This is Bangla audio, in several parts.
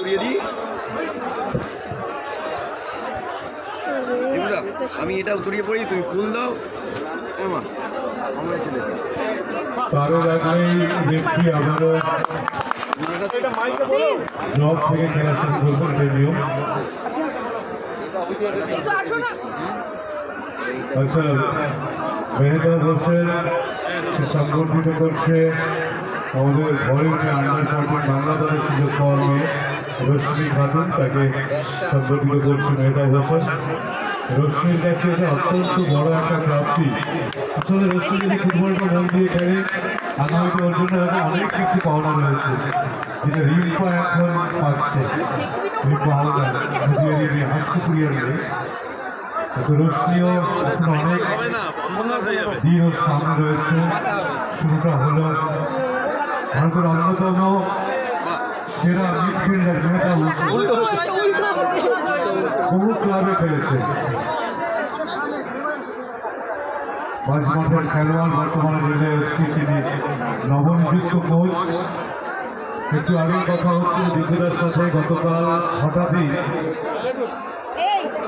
উড়িয়ে দিই। আমি এটা উতরিয়ে পড়ি, তুমি ফুল দাও। মা আমরা চলেছি তারের আগেই দেখছি আবারও জব থেকে খেলা শুরু করবেন রেডিও। আচ্ছা, মেহেদা বলছেন সংগঠিত করছে আমাদের ঘরের যে আন্ডার 14 বাংলা দলের সুযোগ পাওয়া নিয়ে রশ্মি খাতুন, তাকে সংগঠিত করছে মেহেদা হোসেন। রশ্মির কাছে এটা অত্যন্ত বড় একটা প্রাপ্তি। আসলে রশ্মি যদি ফুটবলটা মন দিয়ে খেলে আগামীতে ওর জন্য হয়তো অনেক কিছু পাওনা রয়েছে, যেটা রিম্পা এখন পাচ্ছে। রিম্পা হালদার ছবিয়ে দিয়ে হাসতে ফুরিয়ে গেলে রশ্মিও অনেক দিন ওর সামনে রয়েছে। শুরুটা হলো ভারতের অন্যতম সেরা মিডফিল্ডার মেহেদা হোসেন, বহু ক্লাবে খেলেছে। মাঝমাঠের খেলোয়াড়, বর্তমানে রেলে এসছি তিনি নবনিযুক্ত কোচ। একটু আগের কথা হচ্ছে বিদ্যুতের সাথে গতকাল হঠাৎই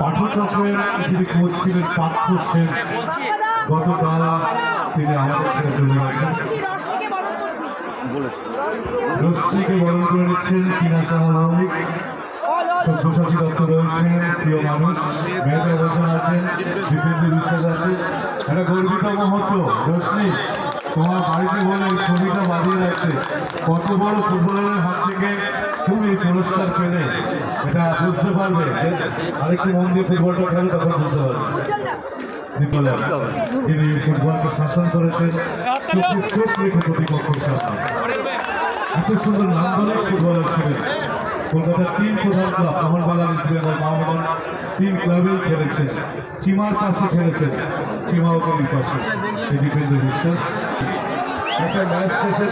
পাঠচক্রের যিনি কোচ ছিলেন পার্থ সেন, গতকাল তিনি আমাদের ছেড়ে চলে গেছেন। রশ্মিকে বরণ করে নিচ্ছেন চীনা স্বাভাবিক, সব্যসাচী দত্ত রয়েছে, প্রিয় মানুষ মেহেদা হোসেন আছেন, দীপেন্দ্র বিশ্বাস আছে। একটা গর্বিত মুহূর্ত। রশ্মি, তোমার বাড়িতে বলে এই ছবিটা বাজিয়ে রাখতে, কত বড় ফুটবলের হাত থেকে তুমি পুরস্কার পেলে এটা বুঝতে পারবে। আরেকটু মন দিয়ে ফুটবলটা খেলে তখন বুঝতে পারবে। যিনি ফুটবলকে শাসন করেছেন চোখ রেখে প্রতিপক্ষের সামনে। এত সুন্দর নাম বলে ফুটবলার ছিলেন। কলকাতার 3 প্রধান ক্লাব মোহনবাগান, ইস্ট বেঙ্গল, মোহামেডান 3 ক্লাবেই খেলেছেন। চিমার পাশে খেলেছেন, চিমাওকের পাশে। দীপেন্দ্র বিশ্বাস একটা ম্যাচ শেষে